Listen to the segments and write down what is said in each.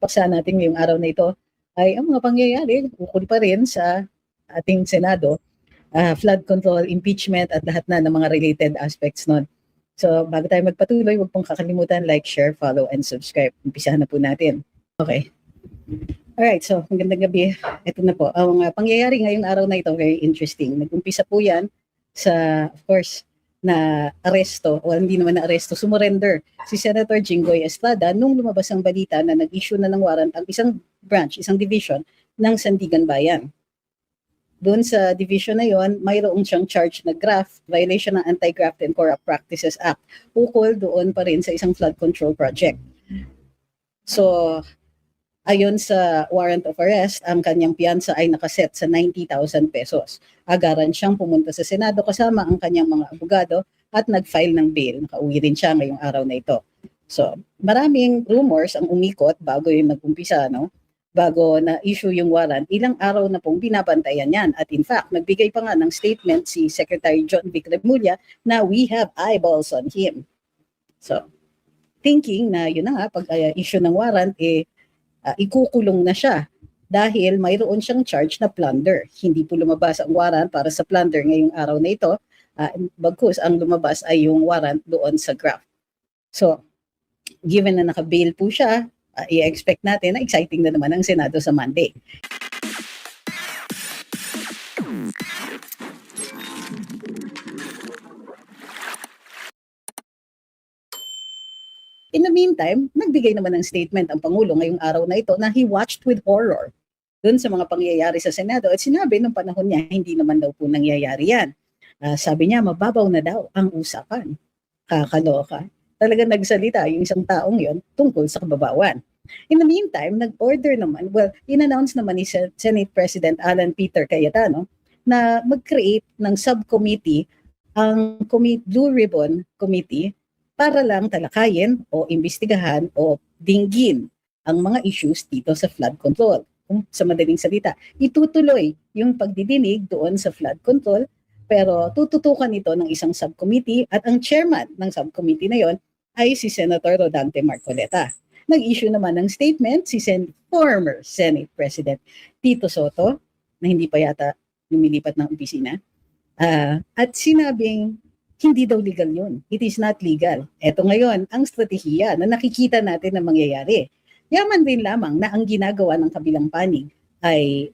paksa natin ngayong araw na ito ay ang mga pangyayari ukol pa rin sa ating Senado, flood control, impeachment at lahat na ng mga related aspects nun. So bago tayo magpatuloy, huwag pong kakalimutan like, share, follow, and subscribe. Umpisahan na po natin. Okay. Alright, so magandang gabi. Ito na po. Ang pangyayari ngayong araw na ito, very interesting. Nag-umpisa po yan sa, of course, na aresto, o hindi naman na aresto, sumurrender si Senator Jinggoy Estrada nung lumabas ang balita na nag-issue na ng warrant ang isang branch, isang division ng Sandigan Bayan. Doon sa division na yon, mayroong siyang charge na graft, violation ng Anti-Graft and Corrupt Practices Act, ukol doon pa rin sa isang flood control project. So, ayon sa warrant of arrest, ang kanyang piyansa ay nakaset sa 90,000 pesos. Agaran siyang pumunta sa Senado kasama ang kanyang mga abogado at nag-file ng bail. Nakauwi rin siya ngayong araw na ito. So, maraming rumors ang umikot bago yung nag-umpisa, no? Bago na-issue yung warrant, ilang araw na pong binabantayan yan. At in fact, nagbigay pa nga ng statement si Secretary John Vic Remulla na we have eyeballs on him. So, thinking na yun na nga, pag-issue ng warrant, ikukulong na siya dahil mayroon siyang charge na plunder. Hindi po lumabas ang warrant para sa plunder ngayong araw na ito. Bagkus ang lumabas ay yung warrant doon sa graft. So, given na naka-bail po siya, i-expect natin na exciting na naman ang Senado sa Monday. In the meantime, nagbigay naman ng statement ang Pangulo ngayong araw na ito na he watched with horror dun sa mga pangyayari sa Senado at sinabi nung panahon niya, hindi naman daw po nangyayari yan. Sabi niya, mababaw na daw ang usapan. Kakaloka. Talagang nagsalita yung isang taong yon tungkol sa kababawan. In the meantime, nag-order naman, in-announce naman ni Senate President Alan Peter Cayetano na mag-create ng subcommittee ang Blue Ribbon Committee para lang talakayin o imbestigahan o dinggin ang mga issues dito sa flood control. Kung sa madaling salita, itutuloy yung pagdidinig doon sa flood control pero tututukan ito ng isang subcommittee at ang chairman ng subcommittee na yon ay si Senator Rodante Marcoleta. Nag-issue naman ng statement si former Senate President Tito Soto na hindi pa yata lumilipat ng opisina at sinabing hindi daw legal yun. It is not legal. Ito ngayon ang strategiya na nakikita natin na mangyayari. Yaman din lamang na ang ginagawa ng kabilang panig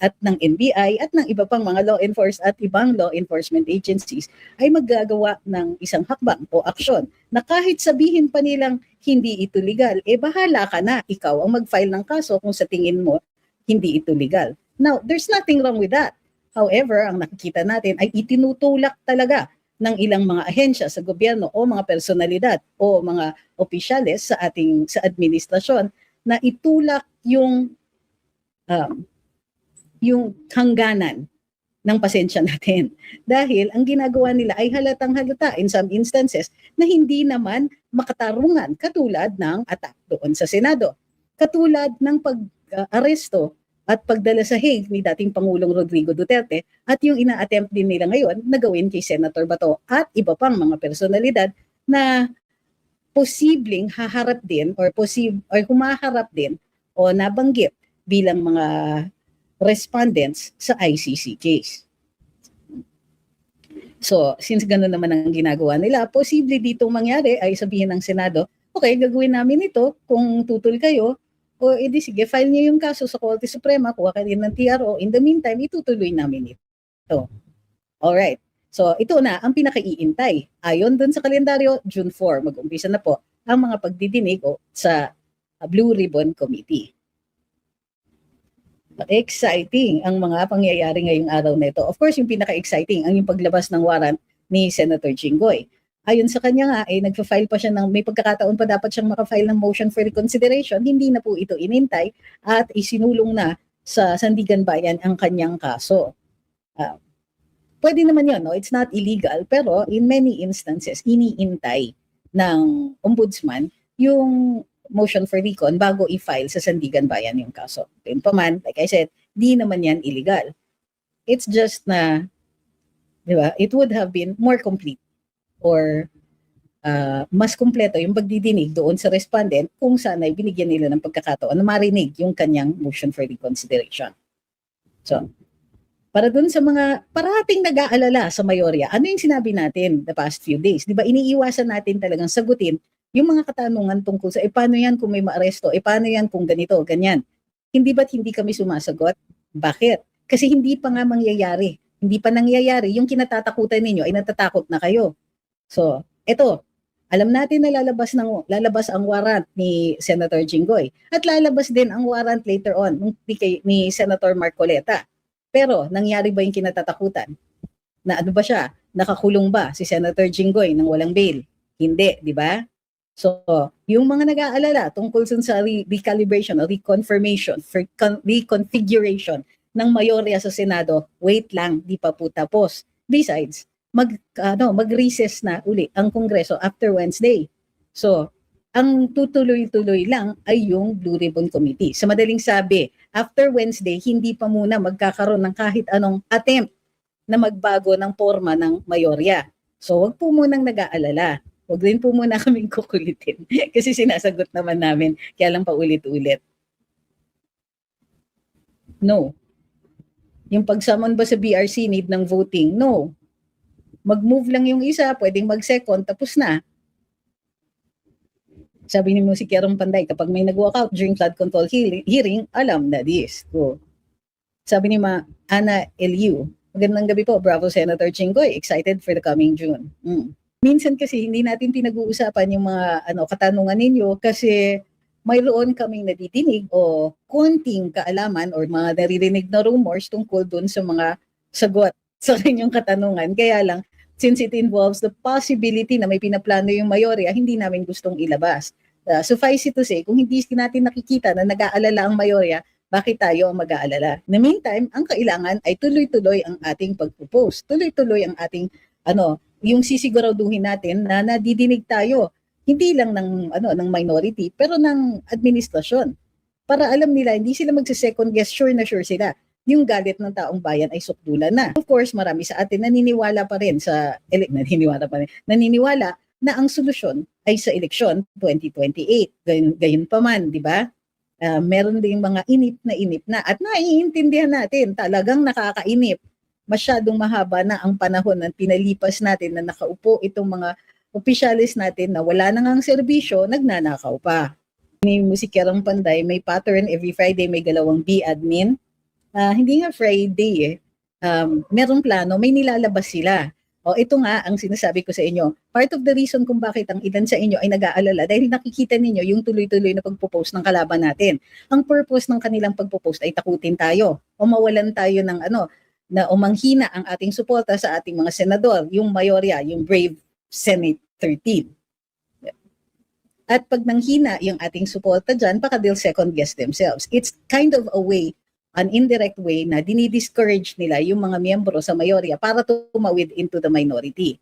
at ng NBI at ng iba pang mga law enforcement at ibang law enforcement agencies ay maggagawa ng isang hakbang o aksyon na kahit sabihin pa nilang hindi ito legal, bahala ka na, ikaw ang mag-file ng kaso kung sa tingin mo hindi ito legal. Now, there's nothing wrong with that. However, ang nakikita natin ay itinutulak talaga ng ilang mga ahensya sa gobyerno o mga personalidad o mga opisyales sa administrasyon na itulak yung hangganan ng pasensya natin. Dahil ang ginagawa nila ay halatang halata in some instances na hindi naman makatarungan katulad ng attack doon sa Senado. Katulad ng pag-aresto at pagdala sa Hague ni dating Pangulong Rodrigo Duterte at yung ina-attempt din nila ngayon na gawin kay Senator Bato at iba pang mga personalidad na posibleng haharap din or humaharap din o nabanggit bilang mga respondents sa ICC case. So, since gano'n naman ang ginagawa nila, posible ditong mangyari ay sabihin ng Senado, okay, gagawin namin ito kung tutol kayo, o edi sige, file niyo yung kaso sa Korte Suprema, kuha kayo ng TRO, in the meantime, itutuloy namin ito. Alright, so ito na ang pinakaiintay. Ayon dun sa kalendaryo, June 4, mag-umpisa na po ang mga pagdidinig sa Blue Ribbon Committee. Exciting ang mga pangyayari ngayong araw na ito. Of course, yung pinaka-exciting ang yung paglabas ng warrant ni Senator Jinggoy. Ayon sa kanya nga, nagpa-file pa siya may pagkakataon pa dapat siyang makafile ng motion for reconsideration. Hindi na po ito inintay at isinulong na sa Sandigan Bayan ang kanyang kaso. Pwede naman yun, no? It's not illegal, pero in many instances, iniintay ng ombudsman yung motion for recon bago i-file sa Sandigan Bayan yung kaso. Yun pa man, like I said, di naman yan illegal. It's just na, di ba, it would have been more complete or mas kumpleto yung pagdidinig doon sa respondent kung saan ay binigyan nila ng pagkakataon na marinig yung kanyang motion for reconsideration. So, para dun sa mga parating nag-aalala sa mayorya, ano yung sinabi natin the past few days? Di ba iniiwasan natin talagang sagutin yung mga katanungan tungkol sa, paano yan kung may maaresto? Paano yan kung ganito, ganyan? Hindi ba't hindi kami sumasagot? Bakit? Kasi hindi pa nga mangyayari. Hindi pa nangyayari. Yung kinatatakutan ninyo ay natatakot na kayo. So, eto, alam natin na lalabas ang warrant ni Senator Jinggoy at lalabas din ang warrant later on ni Senator Marcoleta. Pero nangyari ba yung kinatatakutan? Na ano ba siya? Nakakulong ba si Senator Jinggoy nang walang bail? Hindi, di ba? So, yung mga nag-aalala tungkol sa recalibration o reconfiguration ng mayorya sa Senado, wait lang, di pa po tapos. Besides, mag-recess na uli ang Kongreso after Wednesday. So, ang tutuloy-tuloy lang ay yung Blue Ribbon Committee. Sa madaling sabi, after Wednesday, hindi pa muna magkakaroon ng kahit anong attempt na magbago ng forma ng mayorya. So, wag po munang nag-aalala. Wag din po muna kaming kukulitin kasi sinasagot naman namin, kaya lang paulit-ulit. No. Yung pag-summon ba sa BRC need ng voting? No. Mag-move lang yung isa, pwedeng mag-second, tapos na. Sabi ni si Kierong Panday, kapag may nag-walkout during flood control hearing, alam na this. So, sabi ni Ana Eliu, magandang gabi po, Bravo Senator Jinggoy, excited for the coming June. Minsan kasi hindi natin pinag-uusapan yung mga katanungan ninyo kasi mayroon kaming nadidinig o konting kaalaman or mga naririnig na rumors tungkol dun sa mga sagot sa kanyang katanungan. Kaya lang, since it involves the possibility na may pinaplano yung mayorya, hindi namin gustong ilabas. Suffice it to say, kung hindi natin nakikita na nag-aalala ang mayorya, bakit tayo ang mag-aalala? In the meantime, ang kailangan ay tuloy-tuloy ang ating pag-propose. Tuloy-tuloy ang ating, yung sisiguraduhin natin na nadidinig tayo. Hindi lang ng minority, pero ng administrasyon. Para alam nila, hindi sila magse-second guess, sure na sure sila. Yung galit ng taong bayan ay sukdulan na. Of course, marami sa atin naniniwala na ang solusyon ay sa eleksyon 2028. Gayon pa man, di ba? Meron ding mga inip na at naiintindihan natin, talagang nakakainip. Masyadong mahaba na ang panahon na pinalipas natin na nakaupo itong mga opisyalis natin na wala na ngang serbisyo, nagnanakaw pa. Ni si Kierong Panday, may pattern every Friday may galawang B-admin. Hindi nga Friday merong plano, may nilalabas sila. Ito nga ang sinasabi ko sa inyo. Part of the reason kung bakit ang ilan sa inyo ay nag-aalala dahil nakikita ninyo yung tuloy-tuloy na pagpo-post ng kalaban natin. Ang purpose ng kanilang pagpo-post ay takutin tayo o mawalan tayo ng na umanghina ang ating suporta sa ating mga senador, yung mayorya, yung brave Senate 13. At pag nanghina yung ating suporta dyan, baka they'll second guess themselves. It's kind of a way, an indirect way na dinidiscourage nila yung mga miyembro sa mayorya para tumawid into the minority.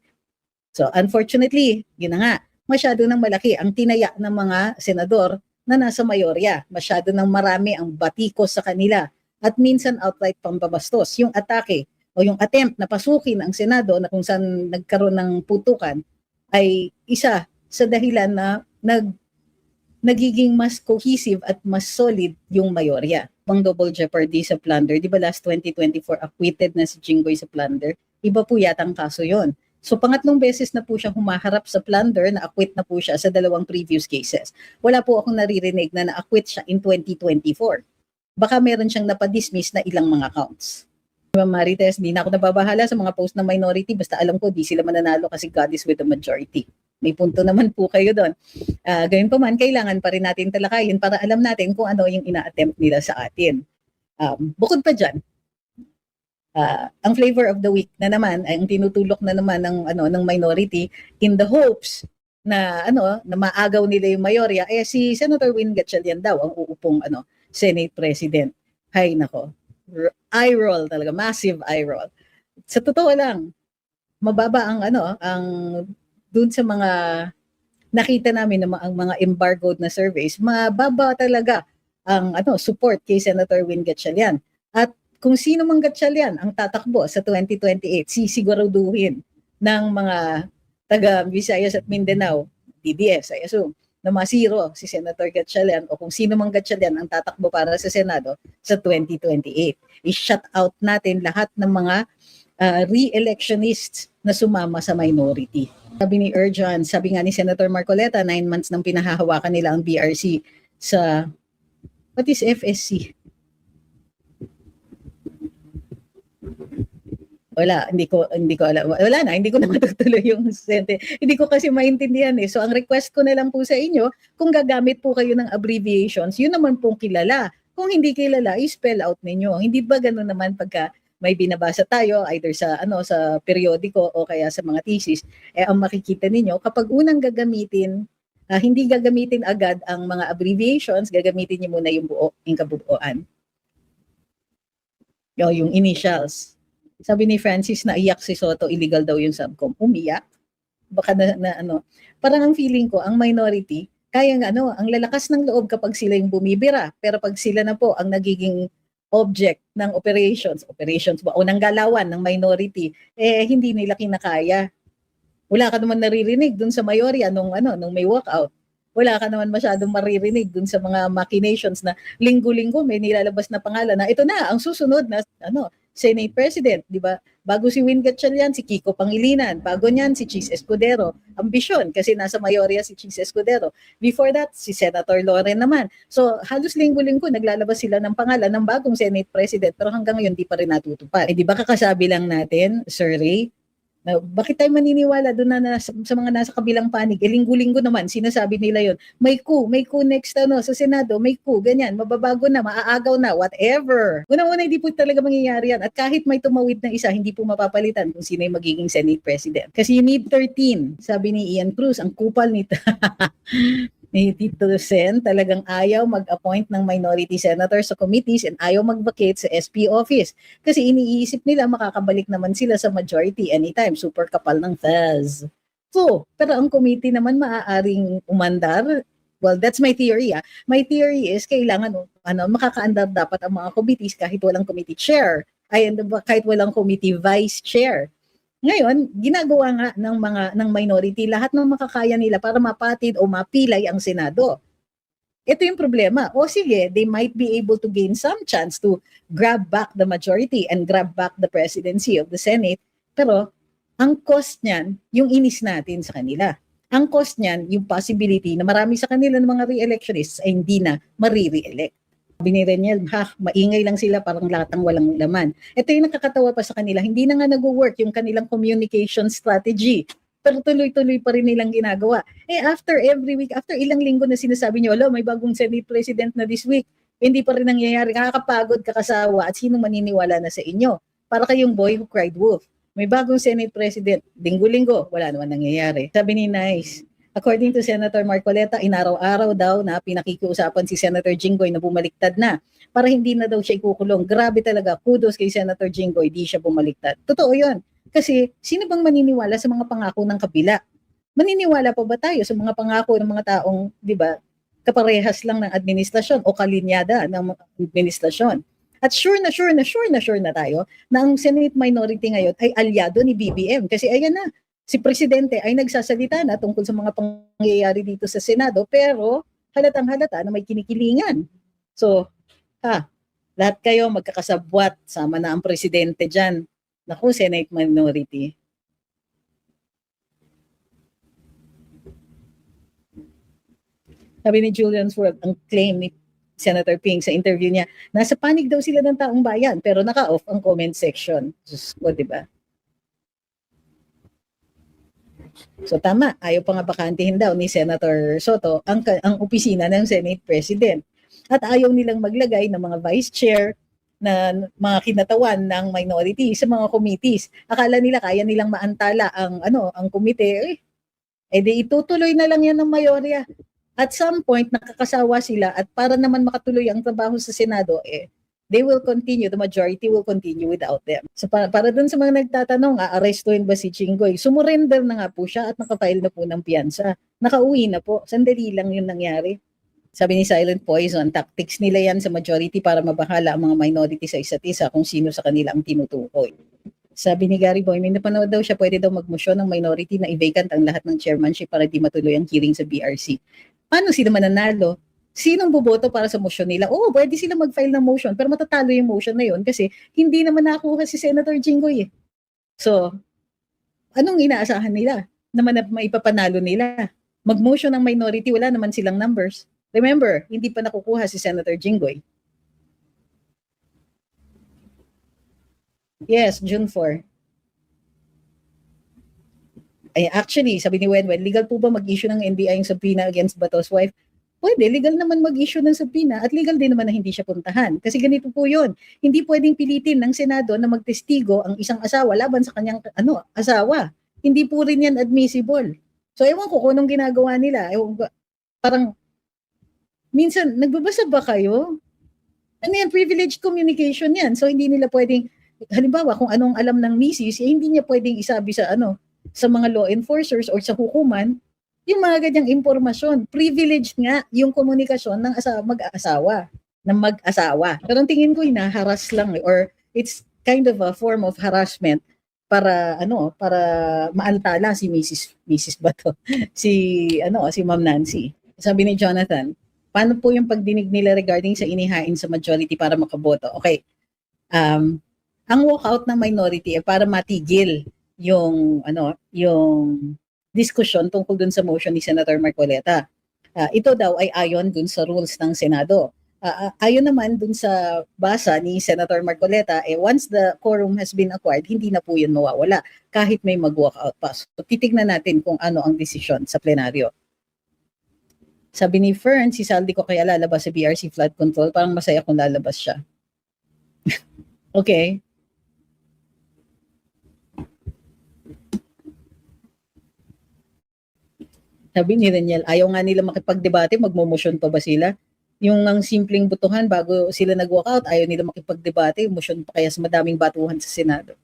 So unfortunately, yun na nga, masyado nang malaki ang tinaya ng mga senador na nasa mayorya. Masyado nang marami ang batikos sa kanila at minsan outright pambabastos. Yung atake o yung attempt na pasukin ang Senado na kung saan nagkaroon ng putukan ay isa sa dahilan na nagiging mas cohesive at mas solid yung mayorya. Pang double jeopardy sa plunder, di ba last 2024 acquitted na si Jinggoy sa plunder? Iba po yatang kaso yon. So pangatlong beses na po siya humaharap sa plunder, na-acquit na po siya sa dalawang previous cases. Wala po akong naririnig na na-acquit siya in 2024. Baka meron siyang napadismiss na ilang mga counts. Ma'am Marites, di na ako nababahala sa mga post ng minority, basta alam ko di sila mananalo kasi God is with the majority. May punto naman po kayo doon. Gayun pa man, kailangan pa rin natin talakayin para alam natin kung ano yung ina-attempt nila sa atin. Bukod pa dyan, ang flavor of the week na naman ay ang tinutulok na naman ng minority in the hopes na na maagaw nila yung mayorya si Senator Win Gatchalian daw ang uupong Senate President. Hay nako. Eye roll talaga, massive eye roll. Sa totoo lang, mababa ang dun sa mga nakita namin ng mga embargoed na surveys, mababa talaga ang support kay Senator Win Gatchalian. At kung sino mang Gatchalian ang tatakbo sa 2028, sisiguraduhin ng mga taga Visayas at Mindanao, DDS, I assume, na masiro si Senator Gatchalian o kung sino mang Gatchalian ang tatakbo para sa Senado sa 2028. I-shut out natin lahat ng mga re-electionists na sumama sa minority. Sabi ni Erjan, sabi nga ni Senator Marcoleta, 9 months nang pinahahawakan nila ang BRC sa, what is FSC? Wala, hindi ko alam. Wala na, hindi ko na matutuloy yung sente. Hindi ko kasi maintindihan eh. So ang request ko na lang po sa inyo, kung gagamit po kayo ng abbreviations, yun naman pong kilala. Kung hindi kilala, i-spell out ninyo. Hindi ba gano'n naman pagka may binabasa tayo either sa sa periodiko o kaya sa mga thesis, ang makikita ninyo kapag unang gagamitin, hindi gagamitin agad ang mga abbreviations, gagamitin niyo muna yung buo, yung kabuuan. Yung initials. Sabi ni Francis na iyak si Soto, illegal daw yung subcom. Umiyak. Baka parang ang feeling ko, ang minority, kaya nga ang lalakas ng loob kapag sila yung bumibira. Pero pag sila na po ang nagiging object ng operations ba, o ng galawan ng minority, hindi nila kinakaya. Wala ka naman naririnig dun sa mayorya nung may walkout. Wala ka naman masyadong maririnig dun sa mga machinations na linggo-linggo may nilalabas na pangalan na ito na ang susunod na Senate President, di ba? Bago si Win Gatchalian, si Kiko Pangilinan. Bago niyan, si Chis Escudero. Ambisyon, kasi nasa mayorya si Chis Escudero. Before that, si Senator Loren naman. So, halos linggo-linggo, naglalabas sila ng pangalan ng bagong Senate President. Pero hanggang ngayon, di pa rin natutupad. Di ba kakasabi lang natin, Sir Ray, na bakit tayo maniniwala doon na sa mga nasa kabilang panig? Linggo-linggo naman, sinasabi nila yon. May coup next sa Senado, may coup, ganyan, mababago na, maaagaw na, whatever. Una-una, hindi po talaga mangyayari yan. At kahit may tumawid ng isa, hindi po mapapalitan kung sino yung magiging Senate President. Kasi you need 13, sabi ni Ian Cruz, ang kupal nito. Ni Tito Sen, talagang ayaw mag-appoint ng minority senator sa committees and ayaw mag-vacate sa SP office. Kasi iniisip nila makakabalik naman sila sa majority anytime. Super kapal ng fez. So, pero ang committee naman maaaring umandar. Well, that's my theory. My theory is kailangan makakaandar dapat ang mga committees kahit walang committee chair. Kahit walang committee vice chair. Ngayon, ginagawa nga ng minority lahat ng makakaya nila para mapatid o mapilay ang Senado. Ito yung problema. O sige, they might be able to gain some chance to grab back the majority and grab back the presidency of the Senate. Pero ang cost niyan, yung inis natin sa kanila. Ang cost niyan, yung possibility na marami sa kanila ng mga re-electionists ay hindi na marire-elect. Sabi ni Reniel, maingay lang sila, parang latang walang laman. Ito yung nakakatawa pa sa kanila, hindi na nga nag-work yung kanilang communication strategy. Pero tuloy-tuloy pa rin nilang ginagawa. After every week, after ilang linggo na sinasabi nyo, may bagong Senate President na this week, hindi pa rin nangyayari, kakapagod, kakasawa, at sino maniniwala na sa inyo? Para kayong boy who cried wolf. May bagong Senate President, linggo-linggo, wala naman nangyayari. Sabi ni Nice, according to Senator Marcoleta, inaraw-araw daw na pinakikiusapan si Senator Jinggoy na bumaliktad na para hindi na daw siya ikukulong. Grabe talaga, kudos kay Senator Jinggoy, di siya bumaliktad. Totoo yun. Kasi sino bang maniniwala sa mga pangako ng kabila? Maniniwala pa ba tayo sa mga pangako ng mga taong, di ba, kaparehas lang ng administrasyon o kalinyada ng administrasyon? At sure na tayo na ang Senate minority ngayon ay alyado ni BBM. Kasi ayan na, si Presidente ay nagsasalita na tungkol sa mga pangyayari dito sa Senado, pero halatang-halata na may kinikilingan. So, lahat kayo magkakasabwat, sama na ang Presidente dyan. Naku, Senate minority. Sabi ni Julian Sword, ang claim ni Senator Ping sa interview niya, nasa panig daw sila ng taong bayan, pero naka-off ang comment section. So, diba? So tama, ayaw pa nga bakantihin daw ni Senator Soto ang opisina ng Senate President. At ayaw nilang maglagay ng mga vice chair na mga kinatawan ng minority sa mga committees. Akala nila kaya nilang maantala ang komite. Di itutuloy na lang yan ng mayorya. At some point, nakakasawa sila at para naman makatuloy ang trabaho sa Senado, they will continue, the majority will continue without them. So para dun sa mga nagtatanong, aarestuhin ba si Jinggoy? Sumurrender na nga po siya at nakafile na po ng piyansa. Nakauwi na po. Sandali lang yun nangyari. Sabi ni Silent Poison, tactics nila yan sa majority para mabahala ang mga minority sa isa't isa kung sino sa kanila ang tinutukoy. Sabi ni Gary Boy, may napanood daw siya, pwede daw magmosyon ng minority na i-vacant ang lahat ng chairmanship para di matuloy ang hearing sa BRC. Paano sila mananalo? Sinong boboto para sa motion nila? Oo, pwede sila mag-file ng motion, pero matatalo yung motion na yun kasi hindi naman nakuha si Senator Jinggoy eh. So, anong inaasahan nila na maipapanalo nila? Mag-motion ng minority, wala naman silang numbers. Remember, hindi pa nakukuha si Senator Jinggoy. Yes, June 4. Ay, actually, sabi ni Wenwen, legal po ba mag-issue ng NBI yung subpoena against Bato's wife? Pwede, legal naman mag-issue ng subpoena at legal din naman na hindi siya puntahan. Kasi ganito po yun, hindi pwedeng pilitin ng Senado na magtestigo ang isang asawa laban sa kanyang asawa. Hindi po rin yan admissible. So ewan ko kung anong ginagawa nila. Parang, minsan, nagbabasa ba kayo? Ano yan, privileged communication yan. So hindi nila pwedeng, halimbawa kung anong alam ng misis, hindi niya pwedeng isabi sa mga law enforcers or sa hukuman, yung mga ganyang impormasyon. Privileged nga yung komunikasyon ng mag-asawa. Pero ang tingin ko, hinaharas lang or it's kind of a form of harassment para maantala si Mrs. Bato, si Ma'am Nancy. Sabi ni Jonathan, paano po yung pagdinig nila regarding sa inihain sa majority para makaboto? Okay. Ang walkout ng minority para matigil yung diskusyon tungkol dun sa motion ni Senator Marcoleta. Ito daw ay ayon dun sa rules ng Senado. Ayon naman dun sa basa ni Senator Marcoleta, once the quorum has been acquired, hindi na po yun mawawala kahit may mag-walkout pa. So titignan natin kung ano ang desisyon sa plenaryo. Sabi ni Fern, si Saldi ko kaya lalabas sa BRC flood control, parang masaya kung lalabas siya. Okay. Sabi ni Daniel, ayaw nga nila makipagdebate, magmomosyon pa ba sila? Yung ang simpleng butuhan bago sila nag-walkout, ayaw nila makipagdebate, motion pa kaya sa madaming batuhan sa Senado.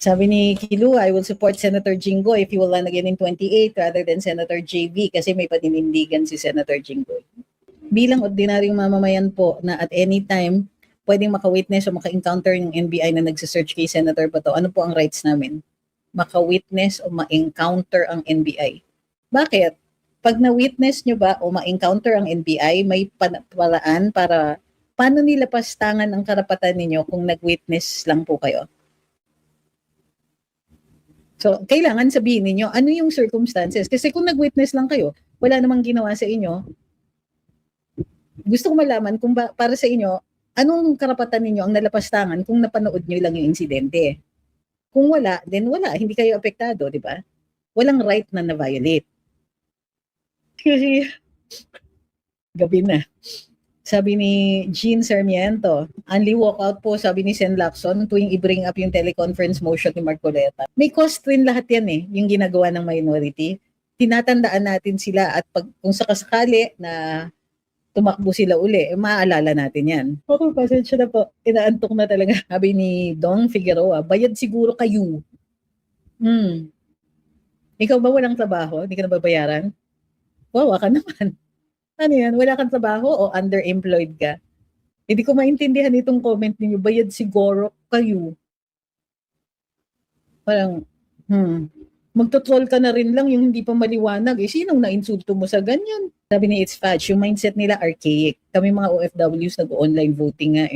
Sabi ni Kilu, I will support Senator Jinggoy if he will run again in 28 rather than Senator JV kasi may paninindigan si Senator Jinggoy. Bilang ordinaryong mamamayan po na at any time pwedeng maka-witness o maka-encounter ng NBI na nagsisearch kay Senator Bato, ano po ang rights namin? Maka-witness o ma-encounter ang NBI. Bakit? Pag na-witness nyo ba o ma-encounter ang NBI, may paraan para paano nila pastangan ang karapatan ninyo kung nag-witness lang po kayo? So, kailangan sabihin ninyo, ano yung circumstances? Kasi kung nag-witness lang kayo, wala namang ginawa sa inyo, gusto ko malaman kung para sa inyo, anong karapatan ninyo ang nalapastangan kung napanood nyo lang yung insidente? Kung wala, then wala. Hindi kayo apektado, di ba? Walang right na na-violate. Kasi, gabi na. Sabi ni Jean Sarmiento, only walkout po, sabi ni Sen Lacson, tuwing i-bring up yung teleconference motion ni Marcoleta. May cost rin lahat yan yung ginagawa ng minority. Tinatandaan natin sila at kung sakasakali na tumakbo sila uli, maaalala natin yan. Okay, pasensya na po. Inaantok na talaga. Sabi ni Dong Figueroa, bayad siguro kayo. Ikaw ba walang trabaho? Hindi ka na babayaran? Wow, ka naman. Ano yan? Wala kang trabaho o underemployed ka? Hindi ko maintindihan itong comment ninyo, bayad siguro kayo. Parang, magtotroll ka na rin lang yung hindi pa maliwanag. Sinong na-insulto mo sa ganyan? Sabi ni It's Fudge, yung mindset nila archaic. Kami mga OFWs nag-online voting nga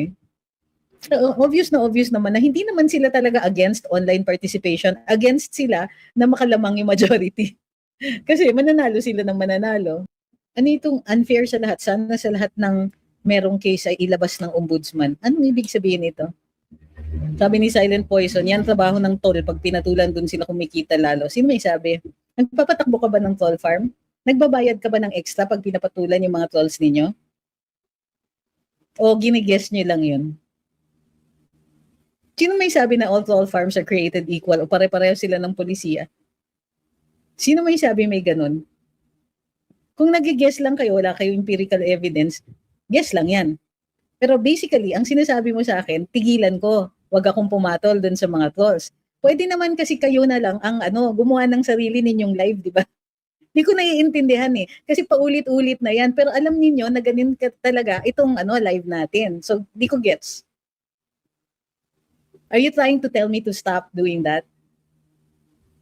So, obvious naman na hindi naman sila talaga against online participation. Against sila na makalamang yung majority. Kasi mananalo sila ng mananalo. Ano itong unfair sa lahat? Sana sa lahat ng merong case ay ilabas ng ombudsman. Anong ibig sabihin ito? Sabi ni Silent Poison, yan trabaho ng toll. Pag pinatulan dun sila kumikita lalo. Sino may sabi? Nagpapatakbo ka ba ng toll farm? Nagbabayad ka ba ng extra pag pinapatulan yung mga trolls ninyo? O giniguess nyo lang yun? Sino may sabi na all troll farms are created equal o pare-pareho sila ng polisiya? Sino may sabi may ganun? Kung nag-guess lang kayo, wala kayong empirical evidence, guess lang yan. Pero basically, ang sinasabi mo sa akin, tigilan ko. Huwag akong pumatol dun sa mga trolls. Pwede naman kasi kayo na lang ang gumawa ng sarili ninyong live, di ba? Hindi ko naiintindihan eh. Kasi paulit-ulit na yan. Pero alam niyo na ganun talaga itong live natin. So, di ko gets. Are you trying to tell me to stop doing that?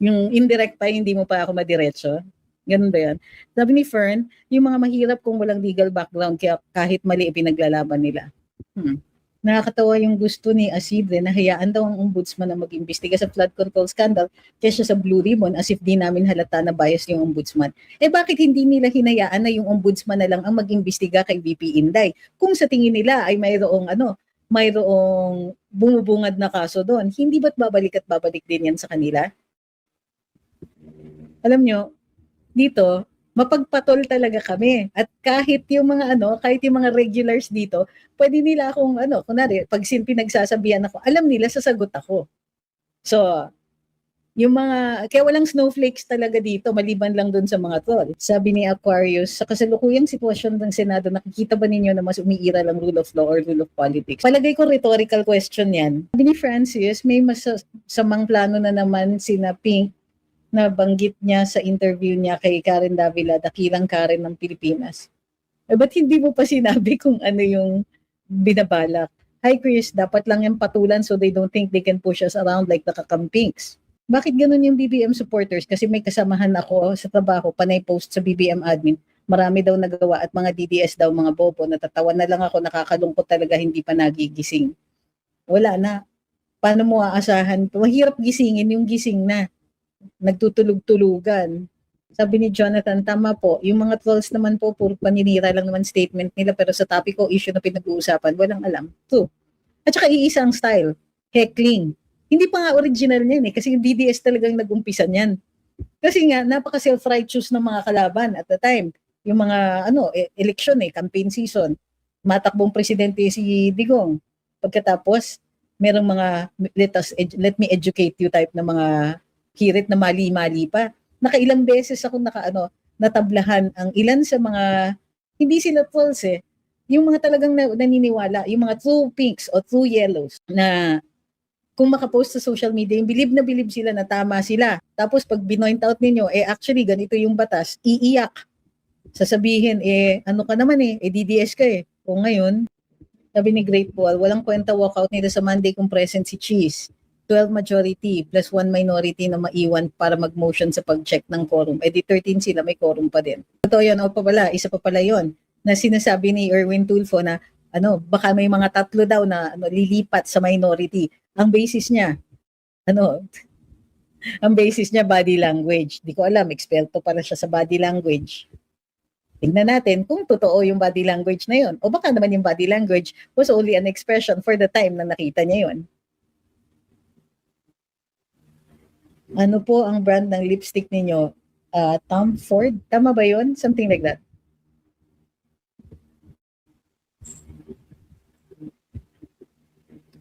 Yung indirect pa, hindi mo pa ako madiretso? Ganun ba yan? Sabi ni Fern, yung mga mahirap kung walang legal background, kaya kahit mali ipinaglalaban nila. Nakakatawa yung gusto ni Asidre na hayaan daw ang ombudsman na mag-imbestiga sa flood control scandal kaysa sa Blue Ribbon as if di namin halata na bias yung ombudsman. Eh bakit hindi nila hinayaan na yung ombudsman na lang ang mag-imbestiga kay VP Inday? Kung sa tingin nila ay mayroong bumubungad na kaso doon, hindi ba't babalik at babalik din yan sa kanila? Alam nyo, dito, mapagpatol talaga kami. At kahit yung mga regulars dito, pwede nila akong kunwari, pag pinagsasabihan ako, alam nila sasagot ako. So, kaya walang snowflakes talaga dito, maliban lang dun sa mga tol. Sabi ni Aquarius, sa kasalukuyang sitwasyon ng Senado, nakikita ba ninyo na mas umiira lang rule of law or rule of politics? Palagay ko rhetorical question yan. Sabi ni Francis, may masamang plano na naman sina Pink na banggit niya sa interview niya kay Karen Davila, dakilang Karen ng Pilipinas. Eh, ba't hindi mo pa sinabi kung ano yung binabalak? Hi Chris, dapat lang yung patulan so they don't think they can push us around like the kakampings. Bakit ganun yung BBM supporters? Kasi may kasamahan ako sa trabaho, panay post sa BBM admin. Marami daw nagawa at mga DDS daw, mga bobo. Natatawa na lang ako, nakakalungkot talaga, hindi pa nagigising. Wala na. Paano mo aasahan? Mahirap gisingin yung gising na. Nagtutulog-tulugan. Sabi ni Jonathan, tama po. Yung mga trolls naman po, puro paninira lang naman statement nila. Pero sa topic ko, issue na pinag-uusapan, walang alam. True. At saka iisang style, heckling. Hindi pa nga original niyan eh, kasi yung DDS talagang nag-umpisa niyan. Kasi nga, napaka self-righteous ng mga kalaban at the time. Yung mga election campaign season. Matakbong presidente si Digong. Pagkatapos, merong mga let me educate you type na mga hirit na mali-mali pa. Nakailang beses ako natablahan ang ilan sa mga, hindi sila trolls yung mga talagang naniniwala, yung mga true pinks o true yellows na kung makapost sa social media, yung bilib na bilib sila na tama sila. Tapos pag binoint out ninyo, actually ganito yung batas, iiyak. Sasabihin, ano ka naman DDS ka O ngayon, sabi ni Great Paul, walang kwenta walkout nila sa Monday kung present si Cheese. 12 majority plus 1 minority na maiwan para mag-motion sa pag-check ng quorum. Di 13 sila, may quorum pa din. Totoo yan, isa pa pala yon na sinasabi ni Erwin Tulfo na baka may mga tatlo daw na lilipat sa minority. Ang basis niya, body language. Di ko alam, eksperto pala siya sa body language. Tingnan natin kung totoo yung body language na yun. O baka naman yung body language was only an expression for the time na nakita niya yun. Ano po ang brand ng lipstick ninyo? Tom Ford? Tama ba yun? Something like that.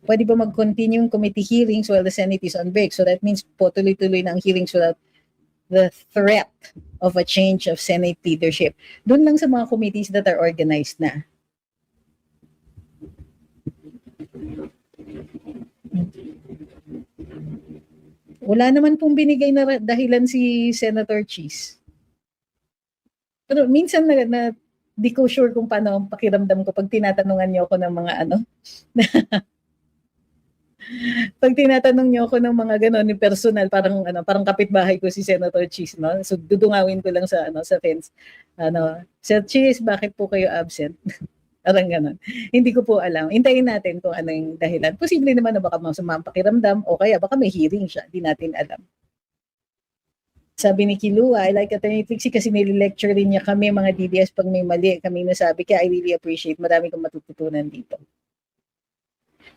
Pwede ba mag-continue yung committee hearings while the Senate is on break? So that means po tuloy-tuloy na ang hearings without the threat of a change of Senate leadership. Doon lang sa mga committees that are organized na. Wala naman pong binigay na dahilan si Senator Cheese. Pero minsan na di ko sure kung paano ang pakiramdam ko pag tinatanungan niyo ako ng mga pag tinatanong niyo ako ng mga gano'n, yung personal, parang kapitbahay ko si Senator Cheese, no? So dudungawin ko lang sa fence. Sir Cheese, bakit po kayo absent? Parang gano'n. Hindi ko po alam. Hintayin natin kung ano yung dahilan. Posible naman na baka masama ang pakiramdam o kaya baka may hearing siya. Hindi natin alam. Sabi ni Kilua, I like Attorney Trixie kasi nililecture rin niya kami mga DDS pag may mali. Kami nasabi, kaya I really appreciate. Marami kong matututunan dito.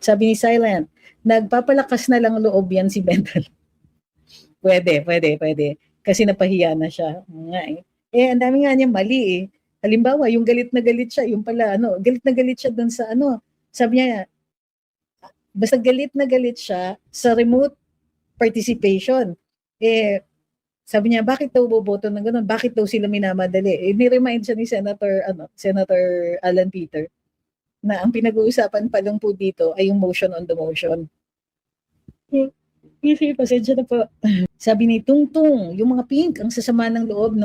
Sabi ni Silent, nagpapalakas na lang loob yan si Bendel. Pwede. Kasi napahiya na siya. Ang dami nga niya mali Halimbawa, yung galit na galit siya, yung pala, galit na galit siya dun sa sabi niya, basta galit na galit siya sa remote participation. Sabi niya, bakit daw boboto ng ganun? Bakit daw sila minamadali? Ni-remind siya ni Senator Alan Peter na ang pinag-uusapan pa lang po dito ay yung motion on the motion. Pasensya na po. Sabi ni Tungtung, yung mga pink, ang sasama ng loob,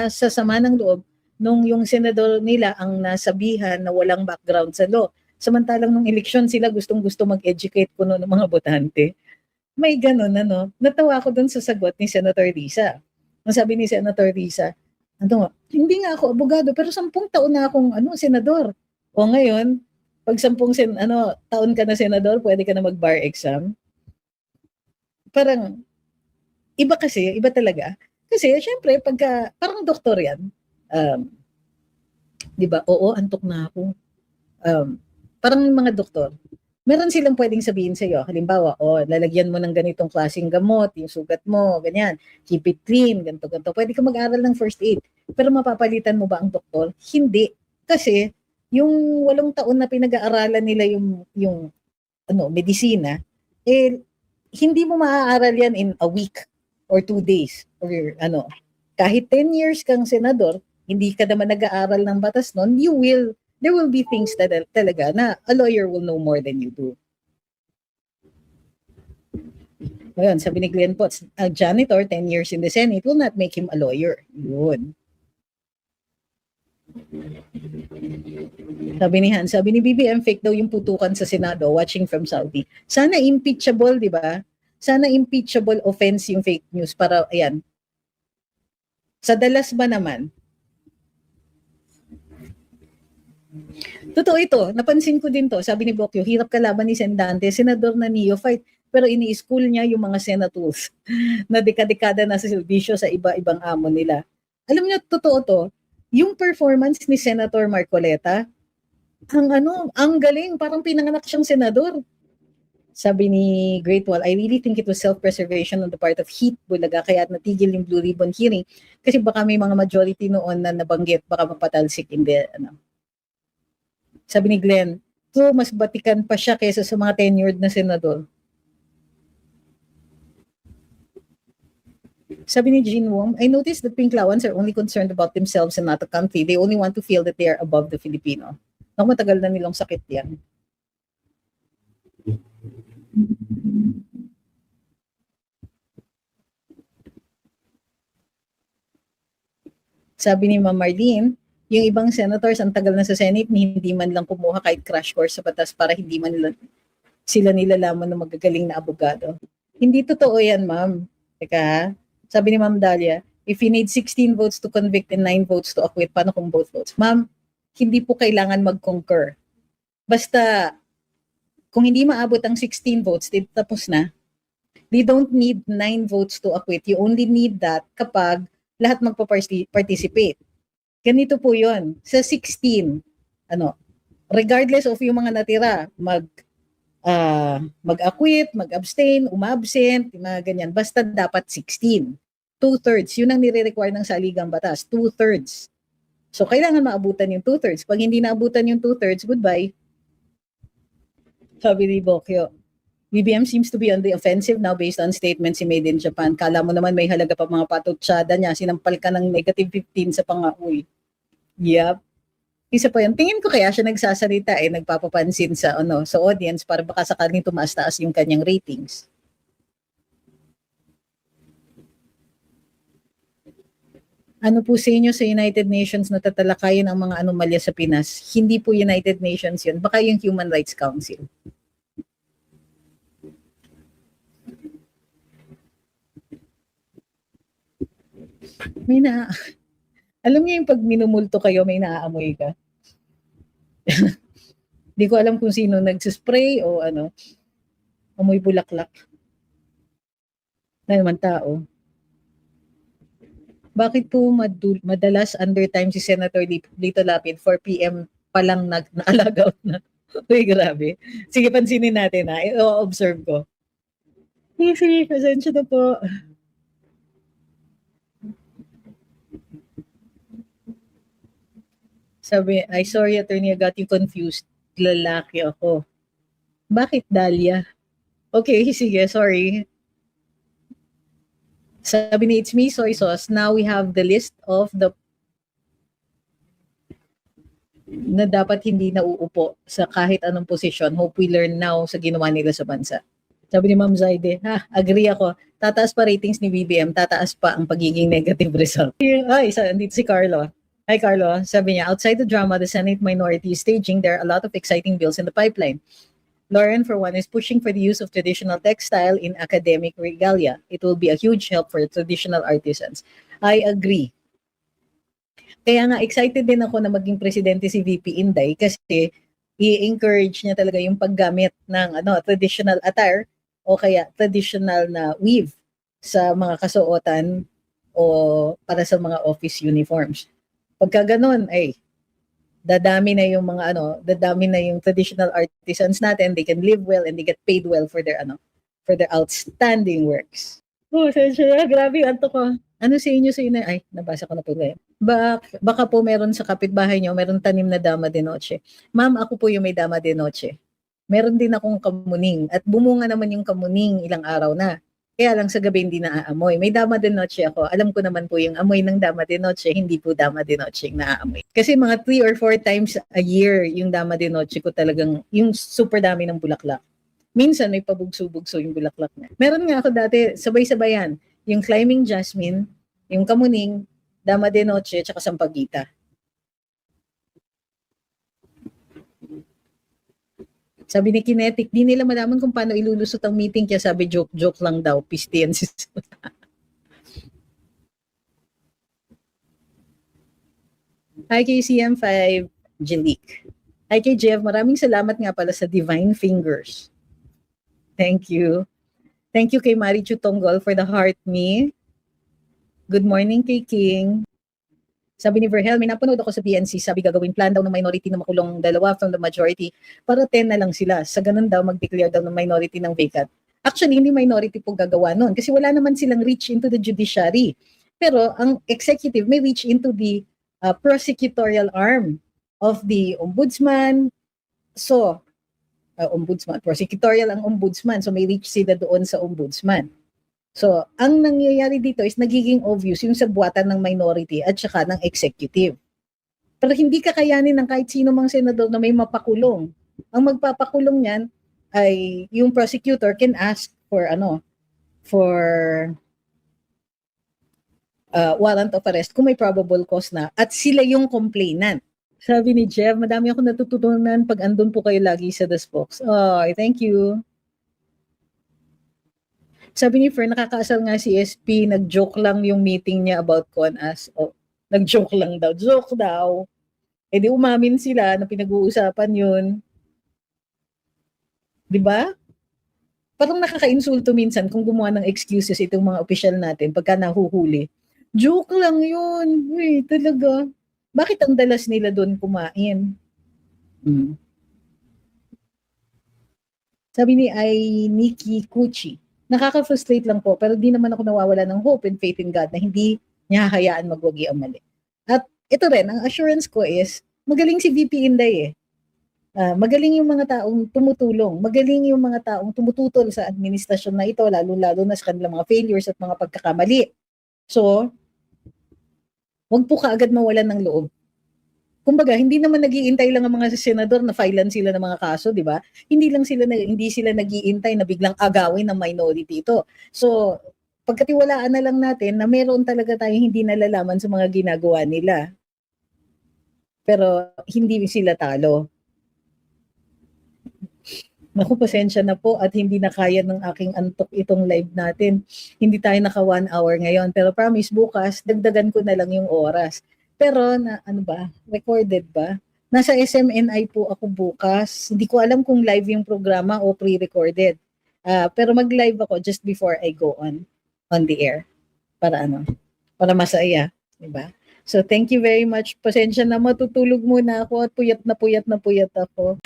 sasama ng loob, nung yung senador nila ang nasabihan na walang background sa law. Samantalang nung eleksyon sila gustong-gusto mag-educate kuno ng mga botante. May ganun, ano. Natawa ako dun sa sagot ni Senator Risa. Ang sabi ni Senator Risa, ano, hindi nga ako abogado, pero 10 taon na akong senador. O ngayon, pag 10 taon ka na senador, pwede ka na mag-bar exam. Parang, iba talaga. Kasi, syempre, parang doktor yan, um, di ba, oo, antok na ako. Parang mga doktor, meron silang pwedeng sabihin sa iyo. Halimbawa, lalagyan mo ng ganitong klaseng gamot, yung sugat mo, ganyan. Keep it clean, ganito, ganito. Pwede ka mag-aral ng first aid. Pero mapapalitan mo ba ang doktor? Hindi. Kasi, yung 8 taon na pinag-aaralan nila yung medisina, hindi mo maaaral yan in a week or 2 days. Or kahit 10 years kang senador, hindi ka naman nag-aaral ng batas nun, there will be things talaga na a lawyer will know more than you do. Ngayon, sabi ni Glenn Potts, a janitor 10 years in the Senate will not make him a lawyer. Yun. Sabi ni BBM, fake daw yung putukan sa Senado watching from Saudi. Sana impeachable, di ba? Sana impeachable offense yung fake news para, ayan. Sa dalas ba naman, totoo ito, napansin ko din to. Sabi ni Bokyo, hirap kalaban ni Sendante, senador na neophyte, pero ini-school niya yung mga senators na dekada-dekada na sa servisyo sa iba-ibang amo nila. Alam niyo, totoo to, yung performance ni Senator Marcoleta, ang galing, parang pinanganak siyang senador. Sabi ni Great Wall, I really think it was self-preservation on the part of Heat Bulaga kaya natigil yung Blue Ribbon hearing kasi baka may mga majority noon na nabanggit, baka mapatalsik in the, Sabi ni Glenn, mas batikan pa siya kaysa sa mga tenured na senador. Sabi ni Jean Wong, I noticed that Pinklawans are only concerned about themselves and not the country. They only want to feel that they are above the Filipino. Naku, matagal na nilang sakit yan. Sabi ni Ma'am Marlene, yung ibang senators ang tagal na sa Senate, hindi man lang kumuha kahit crash course sa batas para hindi man sila nilalaman ng magagaling na abogado. Hindi totoo yan, ma'am. Teka, sabi ni Ma'am Dalia, if you need 16 votes to convict and 9 votes to acquit, paano kung both votes? Ma'am, hindi po kailangan mag-concur. Basta, kung hindi maabot ang 16 votes, tapos na. They don't need 9 votes to acquit. You only need that kapag lahat magpa-participate. Ganito po yun. Sa 16, regardless of yung mga natira, mag-acquit, mag-abstain, umabsent, mga ganyan. Basta dapat 16. 2/3. Yun ang nire-require ng saligang batas. 2/3. So, kailangan maabutan yung 2/3. Pag hindi naabutan yung 2/3, goodbye. Sabi ni Bokyo, BBM seems to be on the offensive now based on statements he made in Japan. Kala mo naman may halaga pa mga patutsyada niya. Sinampal ka ng -15 sa pang-uwi. Yep. Isa pa yan. Tingin ko kaya siya nagsasalita nagpapapansin sa audience para baka sakaling tumaas-taas yung kanyang ratings. Ano po sa inyo sa United Nations na tatalakayin ang mga anomalya sa Pinas? Hindi po United Nations yun. Baka yung Human Rights Council. Alam niyo yung pag minumulto kayo, may naaamoy ka. Hindi ko alam kung sino nagsispray o amoy bulaklak. Na naman tao. Bakit po madalas undertime si Senator Lito Lapid 4 p.m. pa lang naalagaw na? Uy, grabe. Sige, pansinin natin i-observe ko. Sige, pasensya na po. Sabi, I sorry attorney, I got you confused. Lalaki ako. Bakit Dalia? Okay, sige, sorry. Sabi ni It's Me, Soy Sauce. Now we have the list of the na dapat hindi nauupo sa kahit anong posisyon. Hope we learn now sa ginawa nila sa bansa. Sabi ni Ma'am Zaide, agree ako. Tataas pa ratings ni BBM, tataas pa ang pagiging negative result. Andito si Carlo. Hi Carlo, sabi niya, outside the drama the Senate minority is staging, there are a lot of exciting bills in the pipeline. Lauren, for one, is pushing for the use of traditional textile in academic regalia. It will be a huge help for traditional artisans. I agree. Kaya nga, excited din ako na maging presidente si VP Inday kasi i-encourage niya talaga yung paggamit ng traditional attire o kaya traditional na weave sa mga kasuotan o para sa mga office uniforms. Pagka ganun, dadami na yung traditional artisans natin, they can live well and they get paid well for their outstanding works. Grabe, anto ko. Ano sa inyo nabasa ko na po ngayon. Baka po meron sa kapitbahay nyo, meron tanim na dama de noche. Ma'am, ako po yung may dama de noche. Meron din akong kamuning at bumunga naman yung kamuning ilang araw na. Kaya lang sa gabi hindi naaamoy. May dama de noche ako. Alam ko naman po yung amoy ng dama de noche, hindi po dama de noche yung naaamoy. Kasi mga 3 or 4 times a year yung dama de noche ko talagang yung super dami ng bulaklak. Minsan may pabugso-bugso yung bulaklak na. Meron nga ako dati, sabay-sabayan. Yung climbing jasmine, yung kamuning, dama de noche, tsaka sampagita. Sabi ni Kinetic, di nila malaman kung paano ilulusot ang meeting, kaya sabi joke lang daw, piste yan si Hi KCM5, Jelik. Hi kay Jeff, maraming salamat nga pala sa Divine Fingers. Thank you. Thank you kay Marichu Tonggol for the heart me. Good morning kay King. Sabi ni Verhel, may napanood ako sa PNC, sabi gagawin plan daw ng minority na makulong 2 from the majority para 10 na lang sila. Sa ganun daw, mag-declare daw ng minority ng vacant. Actually, hindi minority po gagawa nun kasi wala naman silang reach into the judiciary. Pero ang executive may reach into the prosecutorial arm of the ombudsman. So, prosecutorial ang ombudsman. So, may reach sila doon sa ombudsman. So, ang nangyayari dito is nagiging obvious yung sa buwatan ng minority at saka ng executive. Pero hindi kakayanin ng kahit sino mang senador na may mapakulong. Ang magpapakulong niyan ay yung prosecutor can ask for warrant of arrest kung may probable cause na at sila yung complainant. Sabi ni Jeff, madami ako natututunan pag andun po kayo lagi sa The Spokes. Oh, thank you. Sabi ni Fer, nakakaasal nga si SP, nag-joke lang yung meeting niya about CONAS. Oh, nag-joke lang daw. Joke daw. Eh di umamin sila na pinag-uusapan yun. Di ba? Parang nakaka-insulto minsan kung gumawa ng excuses itong mga opisyal natin pagka nahuhuli. Joke lang yun. Uy, talaga. Bakit ang dalas nila doon kumain? Sabi ni Nikki Kuchi, nakaka-frustrate lang po, pero di naman ako nawawala ng hope and faith in God na hindi niya hayaan magwagi ang mali. At ito rin, ang assurance ko is, magaling si VP Inday eh. Magaling yung mga taong tumutulong, magaling yung mga taong tumututol sa administrasyon na ito, lalo-lalo na sa kanilang mga failures at mga pagkakamali. So, wag po kaagad mawalan ng loob. Kumbaga, hindi naman nag-iintay lang ang mga senador na filean sila ng mga kaso, di ba? Hindi sila nag-iintay na biglang agawin ng minority ito. So, pagkatiwalaan na lang natin na meron talaga tayong hindi nalalaman sa mga ginagawa nila. Pero hindi sila talo. Naku, pasensya na po at hindi na kaya ng aking antok itong live natin. Hindi tayo naka 1 hour ngayon. Pero promise, bukas, dagdagan ko na lang yung oras. Pero, recorded ba? Nasa SMNI po ako bukas. Hindi ko alam kung live yung programa o pre-recorded. Pero mag-live ako just before I go on the air. Para masaya. Diba? So, thank you very much. Pasensya na, matutulog muna ako at puyat na puyat ako.